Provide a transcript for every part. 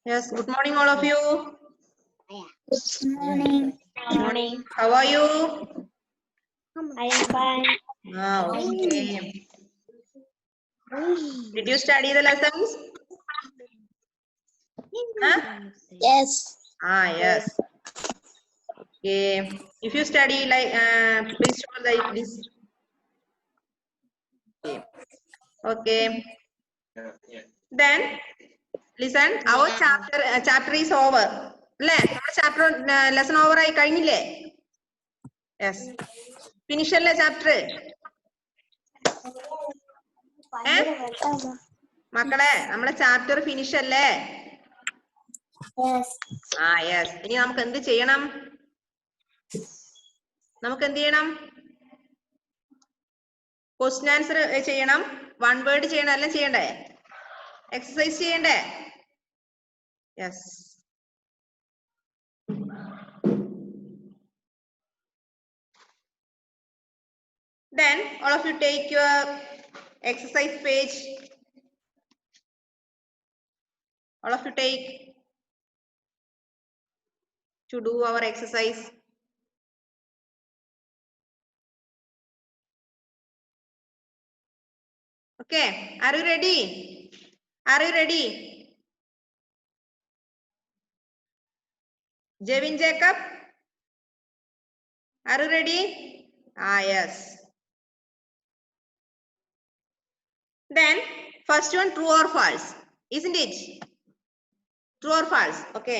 Yes, good morning, all of you. Good morning. Morning. How are you? I am fine. Okay. Did you study the lessons? Huh? Yes. Yes. Okay. If you study, like, please show like this. Okay. Then, listen. Our chapter is over. അല്ലേ നമ്മുടെ chapter lesson over ആയി കഴിഞ്ഞില്ലേ? Yes. Finish അല്ലേ chapter? മക്കളെ നമ്മുടെ chapter finish അല്ലേ? Yes. ഇനി നമുക്ക് എന്ത് ചെയ്യണം? നമുക്ക് എന്ത് ചെയ്യണം? ക്വസ്റ്റ്യൻ ആൻസർ ചെയ്യണം, വൺ വേർഡ് ചെയ്യണം, എല്ലാം ചെയ്യണ്ടേ? എക്സസൈസ് ചെയ്യണ്ടേ? Yes. Then all of you take your exercise page. All of you take to do our exercise. Okay, are you ready? Are you ready? Jevin Jacob, are you ready? Yes. Then first one, true or false, isn't it? True or false? Okay.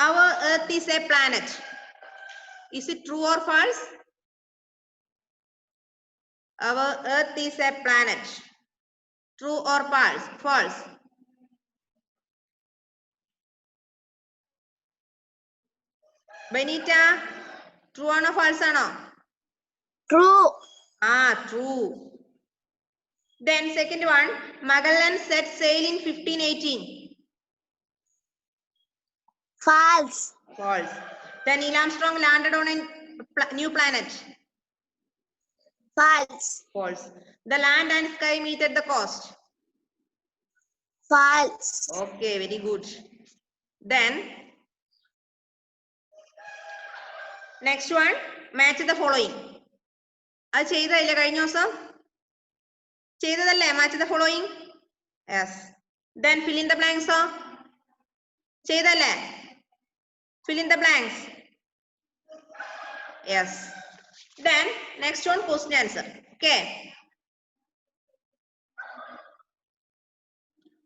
Our earth is a planet. Is it true or false? Our earth is a planet. True or false? False. Benita, true or false? True. True. Then second one, Magellan set sail in 1518. False. False. Then Neil Armstrong landed on a new planet. False. False. The land and sky meet at the coast. False. Okay, very good. Then next one, match the following. അത് ചെയ്തല്ലേ കഴിഞ്ഞ ദിവസം? ചെയ്തതല്ലേ match the following? Yes. Then fill in the blanks. ചെയ്തല്ലേ? Fill in the blanks. Yes. Then next one, question answer. Okay.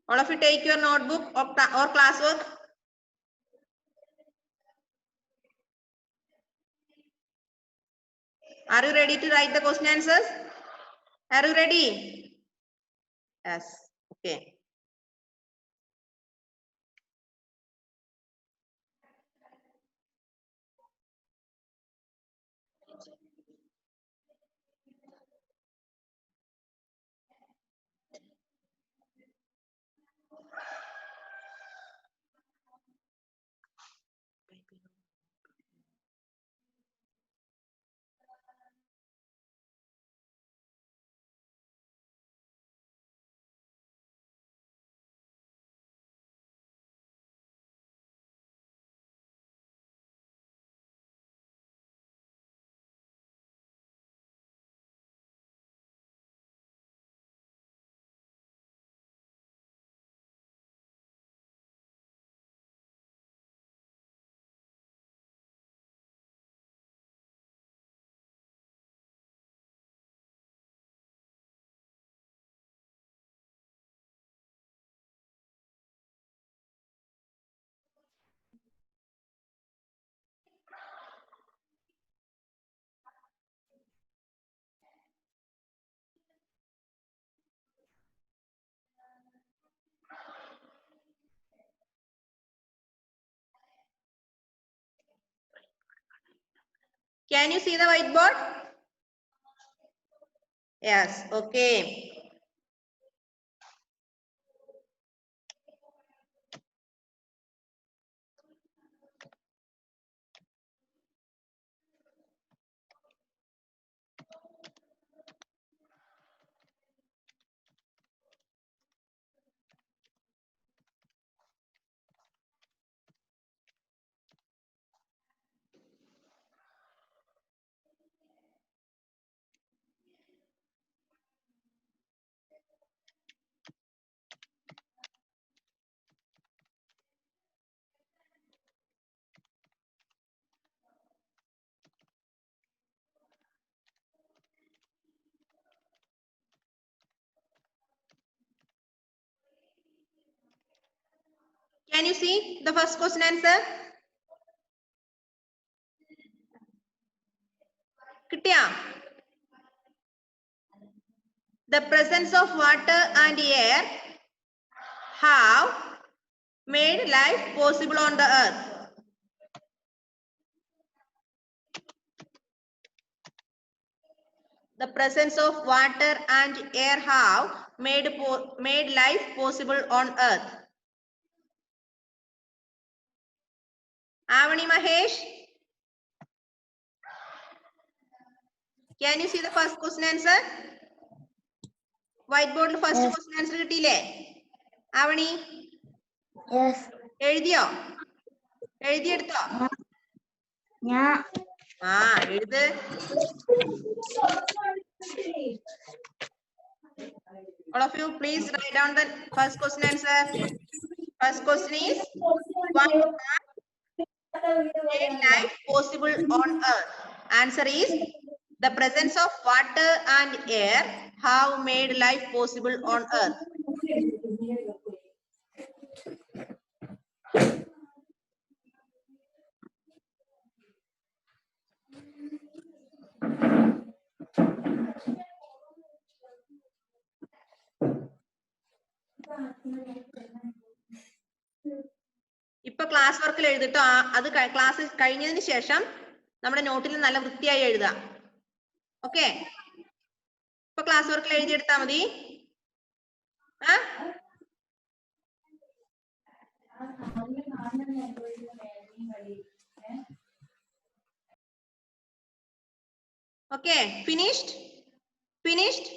All of you take your notebook or classwork. Are you ready to write the question answers? Are you ready? Yes. Okay. Can you see the whiteboard? Yes. Okay. you see the first question answer? കിട്ടിയാ? The presence of water and air have made life possible on the earth. The presence of water and air have made life possible on earth. Avani Mahesh, can you see the first question answer? Whiteboard first Yes. question answer കിട്ടിയില്ലേ? Avani, Yes. എഴുതിയോ? എഴുതിയെടുത്തോ? Yeah. ആ എഴുത്. All of you, please write down the first question answer. First question is, what made life possible on earth? Answer is, the presence of water and air have made life possible on earth. ഇപ്പൊ class വർക്കിൽ എഴുതിട്ടോ, അത് class കഴിഞ്ഞതിന് ശേഷം നമ്മുടെ നോട്ടിൽ നല്ല വൃത്തിയായി എഴുതുക. ഓക്കെ, ഇപ്പൊ ക്ലാസ് വർക്കിൽ എഴുതിയെടുത്താ മതി. Okay, finished? ഫിനിഷ്ഡ്?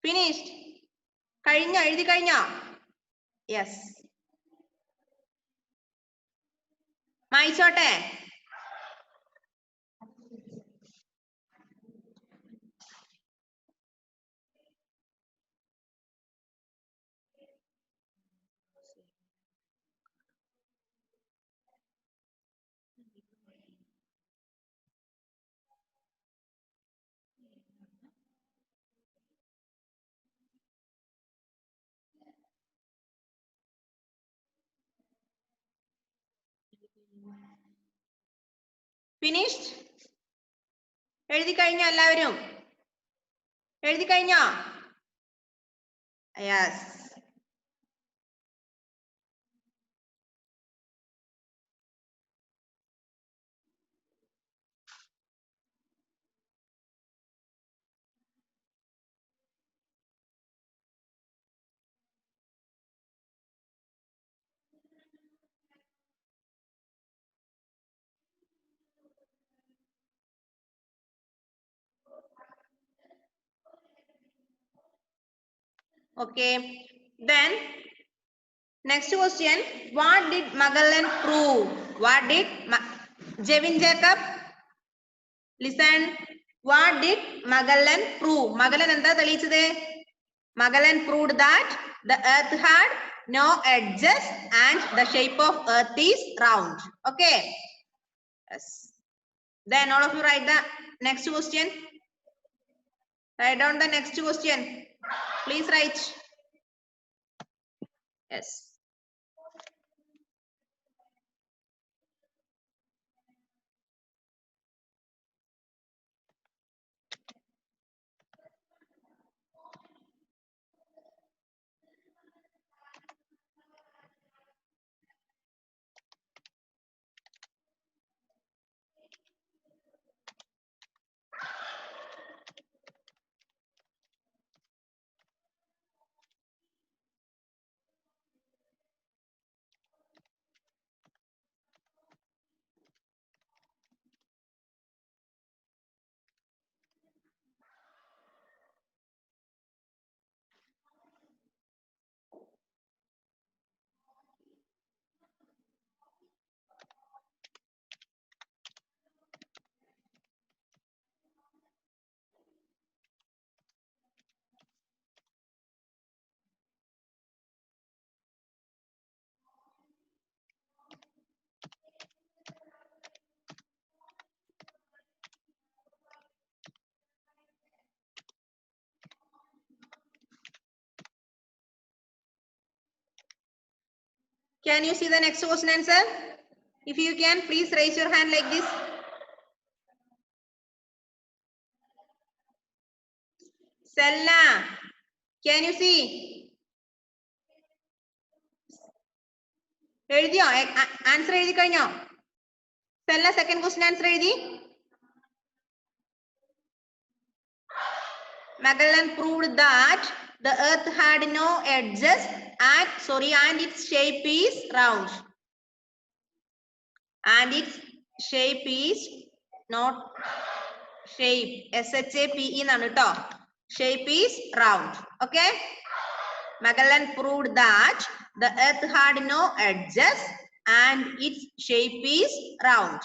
ഫിനിഷ്ഡ്? കഴിഞ്ഞോ? എഴുതി കഴിഞ്ഞോ? യെസ്. മായിച്ചോട്ടെ? ഫിനിഷ്ഡ്? എഴുതി കഴിഞ്ഞോ എല്ലാവരും? എഴുതി കഴിഞ്ഞോ? Yes. Okay, then next question, what did Magellan prove? What did Jevin Jacob, listen, what did Magellan prove? Magellan എന്താ തെളിയിച്ചത്? Magellan proved that the earth had no edges and the shape of earth is round. Okay, yes. Then all of you write the next question. Write down the next question. Please write. Yes. Can you see the next question answer? If you can, please raise your hand like this. Selna, can you see? എഴുതിയോ? Answer എഴുതി കഴിഞ്ഞോ? Sella second question answer എഴുതി? Magellan proved that the earth had no edges and its shape is round. And its shape is not shape. SHAPE എന്നാണ് ട്ടോ. Shape is round. Okay? Magellan proved that the earth had no edges and its shape is round.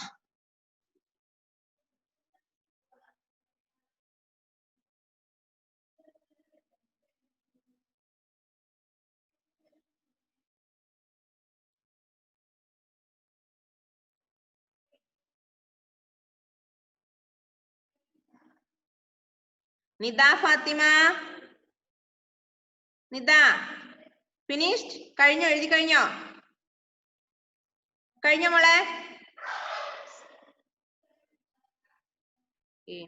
Nida Fatima. Nida. Finished? കഴിഞ്ഞോ? എഴുതി കഴിഞ്ഞോ? കഴിഞ്ഞോ മോളെ? Okay.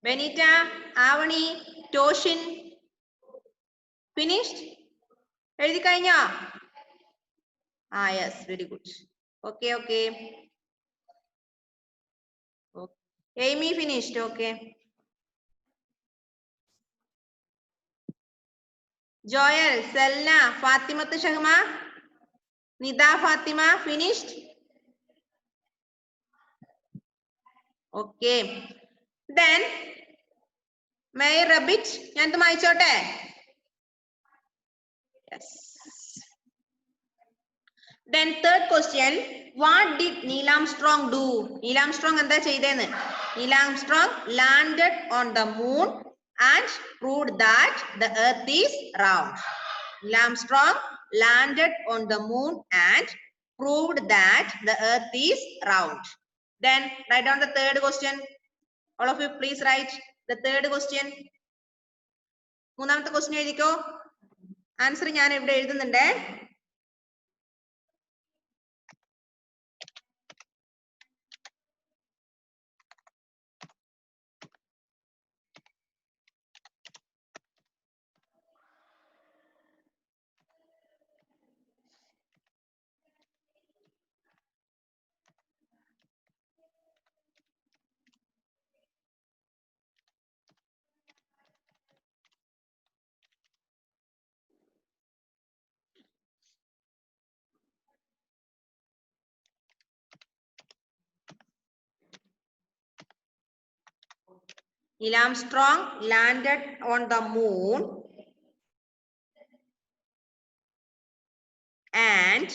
Benita, Avani, Toshin. Finished? എഴുതി കഴിഞ്ഞോ? Yes, very good. Okay. Amy finished. Okay. Joel, Selna, Fatima Shahma, Nida Fatima finished. Okay. Then may I rub it? ഞാൻ ഇത് മായ്ച്ചോട്ടെ? Yes. Then third question, what did Neil Armstrong do? Neil Armstrong എന്താ ചെയ്തേന്ന്? Neil Armstrong landed on the moon and proved that the earth is round. Neil Armstrong landed on the moon and proved that the earth is round. Then write down the third question. All of you please write the third question. മൂന്നാമത്തെ question എഴുതിക്കോ. Answer ഞാൻ ഇവിടെ എഴുതുന്നുണ്ട്. Neil Armstrong landed on the moon and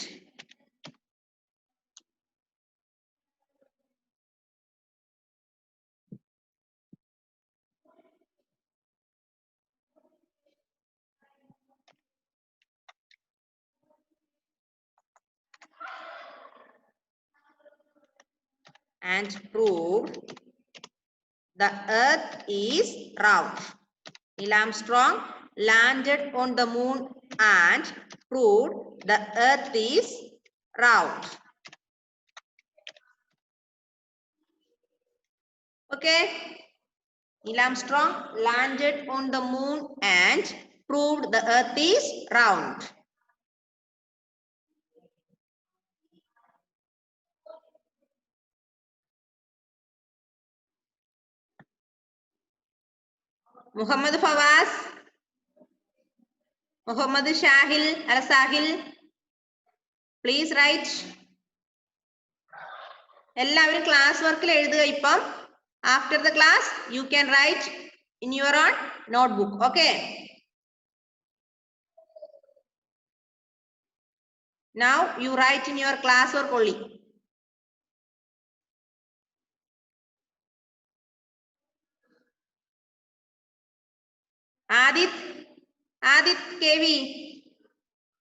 proved the earth is round. Neil Armstrong landed on the moon and proved the earth is round. Okay. Neil Armstrong landed on the moon and proved the earth is round. Muhammad Fawaz, Muhammad Shahil, Al-Sahil, please write. എല്ലാവരും class വർക്കിൽ എഴുതുക ഇപ്പം. After the class, you can write in your own notebook. Okay. Now you write in your class work only. Adith Adith KV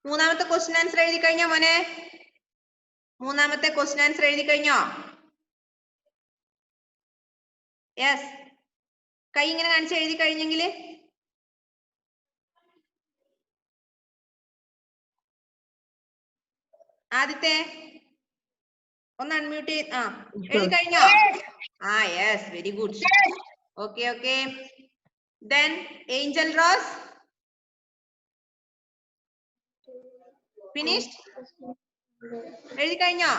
മൂന്നാമത്തെ question answer എഴുതി കഴിഞ്ഞോ മോനെ? മൂന്നാമത്തെ question answer എഴുതി കഴിഞ്ഞോ? യെസ്, കൈ ഇങ്ങനെ കാണിച്ച് എഴുതി കഴിഞ്ഞെങ്കിൽ ആദ്യത്തെ ഒന്ന് അൺമ്യൂട്ട് ചെയ്ത് എഴുതി കഴിഞ്ഞോ? Yes, very good. Okay okay. Then Angel rose finished? എഴുതി കഴിഞ്ഞോ?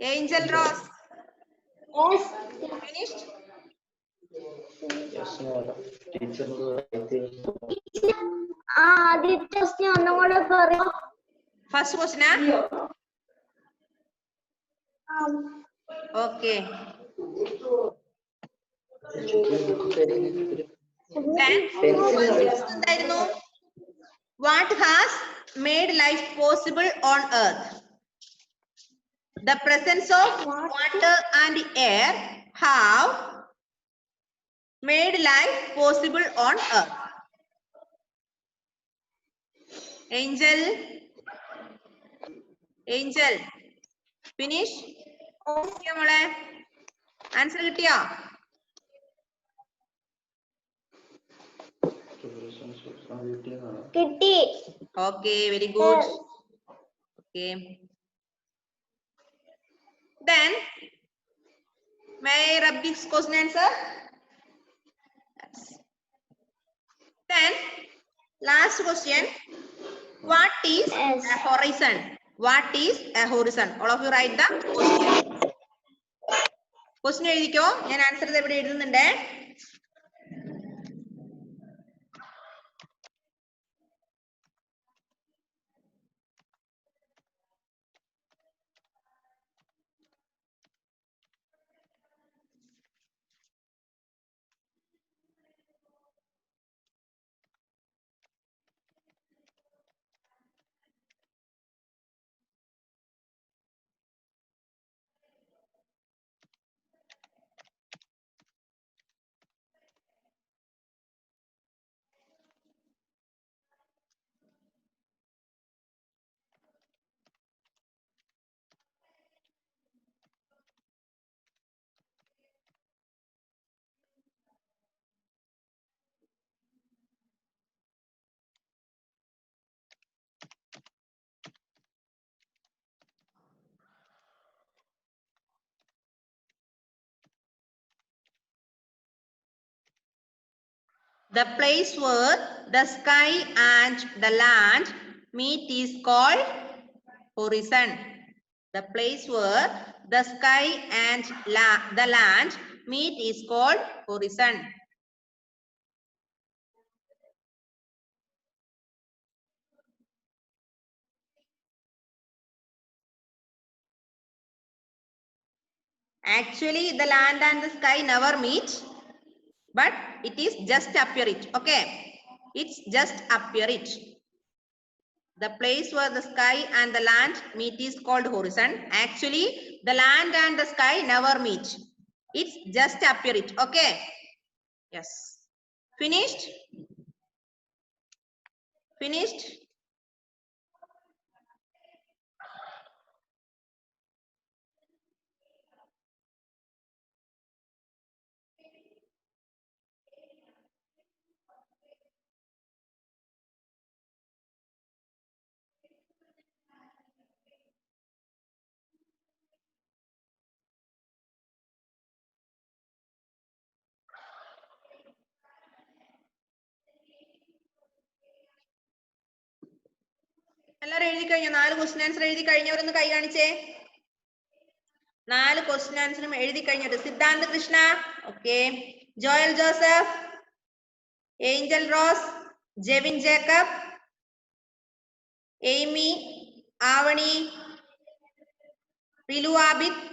Angel rose Yes. ഫിനിഷ്ഡ്? ആദ്യത്തെ ക്വസ്റ്റ്യൻ ഒന്നും കൂടെ പറയോ? ഫസ്റ്റ് ക്വസ്റ്റ്യനാ? ഓക്കെ. എന്തായിരുന്നു? What has made life possible on earth? The presence of water and air have made life possible on earth. Angel finish? കിട്ടിയോ മോളെ? Answer കിട്ടിയോ? കിട്ടി. Okay, very good. Okay. Then, may I rub this question answer? Yes. Then, last question. What is Yes. a horizon? What is a horizon? All of you write the question. Question എഴുതിക്കോ. ഞാൻ answer ഇവിടെ എഴുതുന്നുണ്ട്. The place where the sky and the land meet is called horizon. The place where the sky and the land meet is called horizon. Actually, the land and the sky never meet, but it is just appear it. Okay, it's just appear it. The place where the sky and the land meet is called horizon. Actually, the land and the sky never meet. It's just appear it. Okay. Yes. Finished? Finished? എല്ലാവരും എഴുതി കഴിഞ്ഞോ? 4 question answer എഴുതി കഴിഞ്ഞവരൊന്ന് കൈ കാണിച്ചേ. 4 question ആൻസറും എഴുതി കഴിഞ്ഞിട്ട് Siddhant Krishna, okay, Joel Joseph, Angel Rose, Jevin Jacob, Aimy, Avani, Rilu Abid,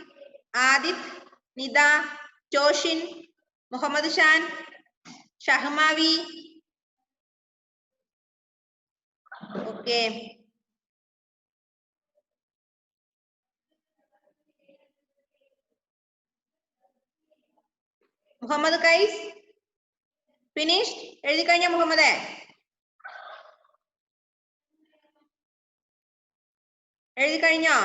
Adith, Nitha, Toshin, Muhammad Shan, Shahmavi, okay. Muhammad Kais, Finished? എഴുതി കഴിഞ്ഞ മുഹമ്മദേ? എഴുതി കഴിഞ്ഞോ?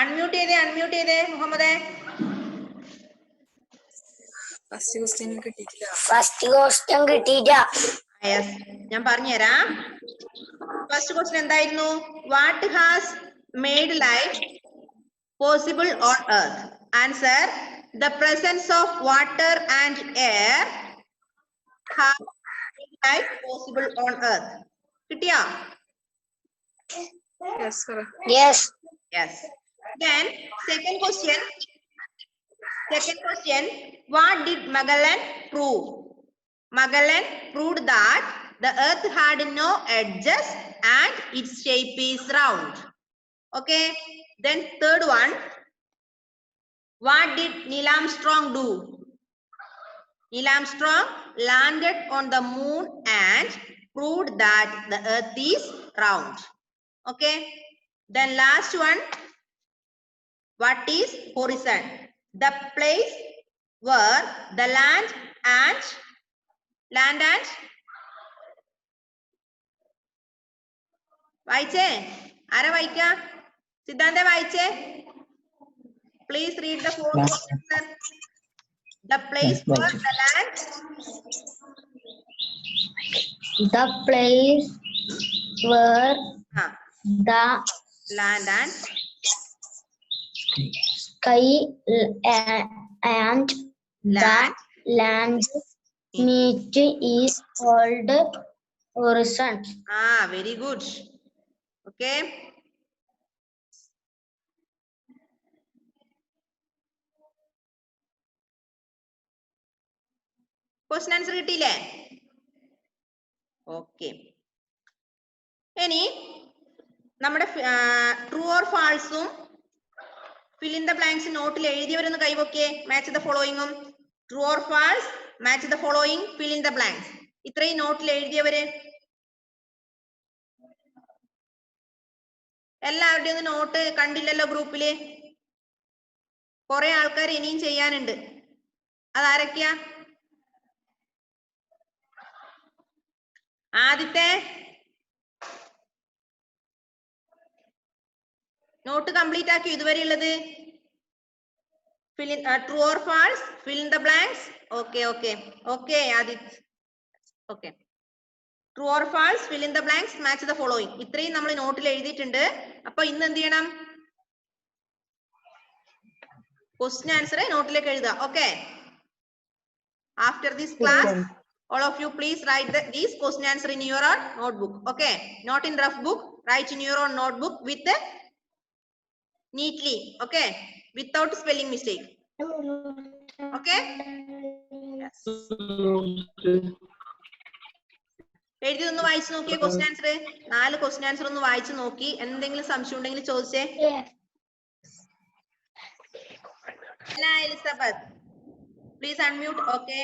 അൺമ്യൂട്ട് ചെയ്തേ മുഹമ്മദേ. ഫസ്റ്റ് ക്വസ്റ്റ്യൻ കിട്ടിയിട്ടില്ല. യെസ്, ഞാൻ പറഞ്ഞുതരാം. ഫസ്റ്റ് ക്വസ്റ്റ്യൻ എന്തായിരുന്നു? What has made life possible on earth? Answer: the presence of water and air has made life possible on earth. കിട്ടിയോ? Yes, sir. Yes. Yes. Then second question, what did Magellan prove? Magellan proved that the earth had no edges and its shape is round. Okay. Then third one, what did Neil Armstrong do? Neil Armstrong landed on the moon and proved that the earth is round. Okay. Then last one, what is horizon? The place where the land and വായിച്ചേ? ആരാ വായിക്ക? സിദ്ധാന്ത വായിച്ചേ? Please read the fourth answer. The place where the land. The place where the Land and sky and the land meet is called horizon. Very good. Okay. Question answer കിട്ടിയില്ലേ? Okay. ഇനി നമ്മുടെ true or ഫാൾസും fill in the blanks നോട്ടിൽ എഴുതിയവരൊന്ന് കൈവൊക്കെ. Match the ഫോളോയിങ്ങും true or false, match the following, fill in the blanks. ഇത്രയും നോട്ടിൽ എഴുതിയവര് എല്ലാവരുടെയും നോട്ട് കണ്ടില്ലല്ലോ ഗ്രൂപ്പില്. കുറെ ആൾക്കാർ ഇനിയും ചെയ്യാനുണ്ട്. അതാരൊക്കെയാ? ആദ്യത്തെ നോട്ട് കംപ്ലീറ്റ് ആക്കി ഇതുവരെ ഉള്ളത്? True or false, fill in the blanks. Okay Adith. Okay. True or false, fill in the blanks, match the following. ഇത്രയും നമ്മൾ നോട്ടിൽ എഴുതിയിട്ടുണ്ട്. അപ്പൊ ഇന്ന് എന്ത് ചെയ്യണം? ക്വസ്റ്റ്യൻ ആൻസർ നോട്ടിലേക്ക് എഴുതുക. Okay. After this class, all of you please write these question answer in your own notebook. Okay. Not in rough book. Write in your own notebook with neatly. Okay. Without spelling mistake. Okay. Yes. എഴുതി ഒന്ന് വായിച്ചു നോക്കിയേ question answer. 4 question answer ഒന്ന് വായിച്ചു നോക്കി. എന്തെങ്കിലും സംശയം ഉണ്ടെങ്കിൽ ചോദിച്ചേ. Elizabeth, please unmute. Okay.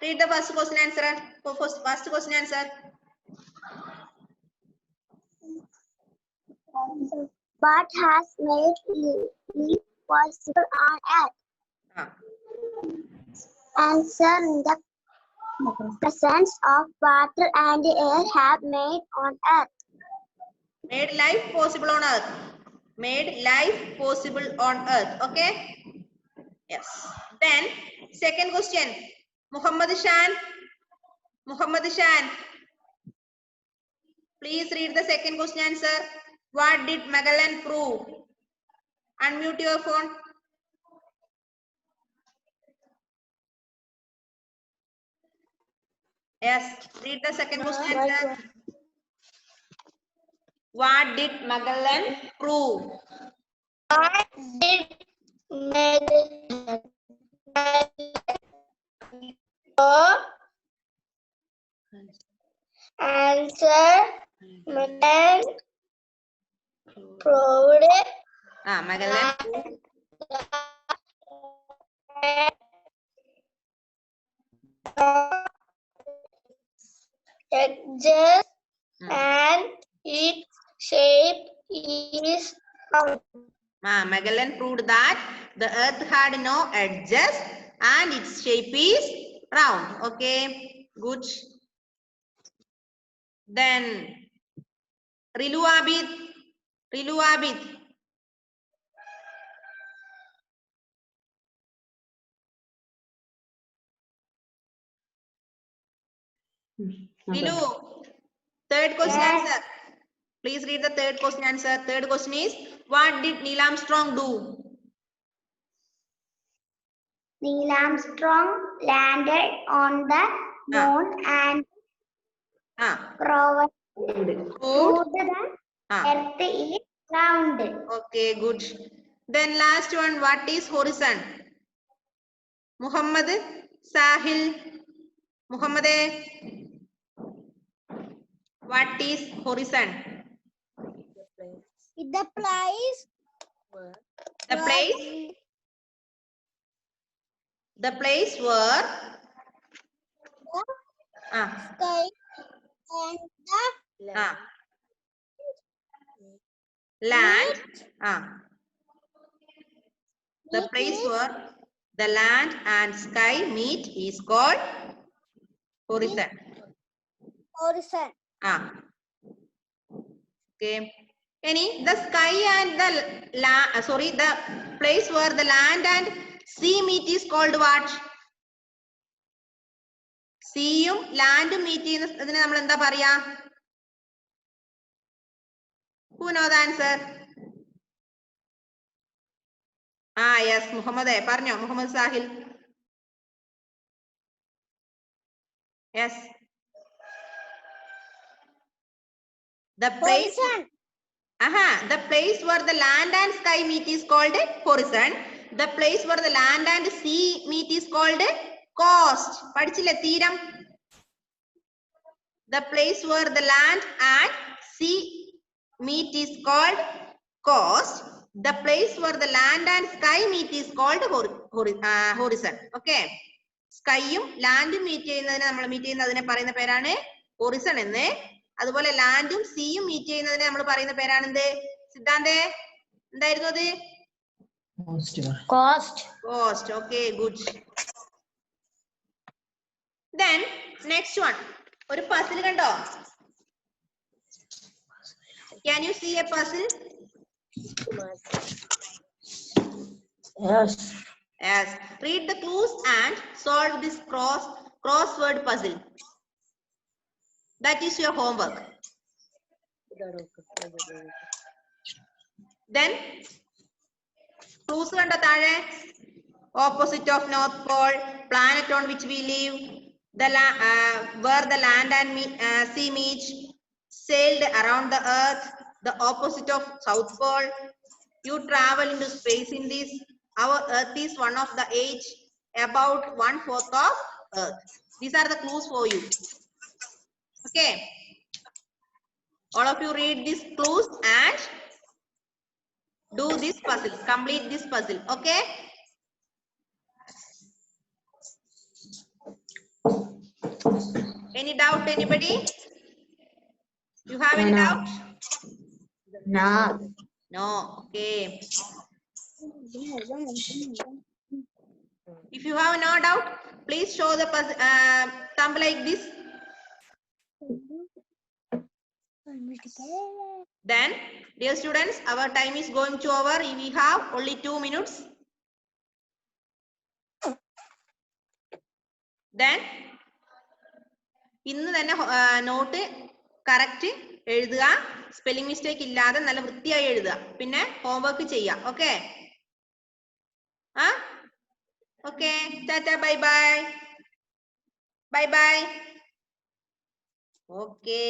Read the first question answer. First question answer. What has made life possible on earth? Answer: the presence of water and air have made on earth. Made life possible on earth. Made life possible on earth. Okay. Yes. Then second question. Muhammad Shan. Please read the second question answer. What did Magellan prove? Unmute your phone. Yes. Read the second question answer. What did Magellan prove? What did Magellan answer? Magellan proved Magellan edges and its shape is round. Magellan proved that the earth had no edges and its shape is round. Okay, good. Then Rilu Abid. Rilu Abid. Rilu, third question answer. Please read the third question answer. Third question is, what did Neil Armstrong do? Neil Armstrong landed on the moon and proved the earth is round. Okay, good. Then last one, what is horizon? Muhammad Sahil. Muhammad, what is horizon? The place. The place. The place where Sky and the land. The place where the land and sky meet is called horizon. horizon. Okay. Any the sky and the the place where the land and sea meet is called what? Seaum land meet ചെയ്യുന്നതിനെ നമ്മൾ എന്താ പറയാ? Who know the answer? Yes, Muhammad. പറഞ്ഞോ, Muhammad Sahil. Yes. The place. The place where the land and sky meet is called horizon. The place where the land and sea meet is called coast. പഠിച്ചില്ലേ തീരം? The place where the land and sea meet is called coast. The place where the land and sky meet is called horizon. Okay. സ്കൈയും ലാൻഡും meet ചെയ്യുന്നതിനെ നമ്മൾ meet ചെയ്യുന്നതിനെ പറയുന്ന പേരാണ് ഹൊറിസൺ എന്ന്. അതുപോലെ ലാൻഡും സീയും മീറ്റ് ചെയ്യുന്നതിനെ നമ്മൾ പറയുന്ന പേരാണ് എന്ത്? സിദ്ധാന്തേ എന്തായിരുന്നു അത്? Cost. Okay, good. Then next one, ഒരു puzzle കണ്ടോ? Can you see a puzzle? Yes. Read the clues and solve this crossword puzzle. That is your homework. Then clues കണ്ടോ താഴെ? Opposite of North Pole, planet on which we live, where the land and sea meet, sailed around the earth, the opposite of South Pole, you travel into space in this, our earth is one of the age, about 1/4 of earth. These are the clues for you. Okay. All of you read these clues and do this puzzle, complete this puzzle. Okay. Any doubt, anybody? You have any doubt? No. Okay. If you have no doubt, please show the thumb like this. Then, dear students, our time is going to over. We have only 2 minutes. Then, ഇന്ന് തന്നെ not correct എഴുതുക, spelling mistake ഇല്ലാതെ നല്ല വൃത്തിയായി എഴുതുക, പിന്നെ homework ചെയ്യാം. Okay? Okay, Tata, bye bye. Bye bye. Okay.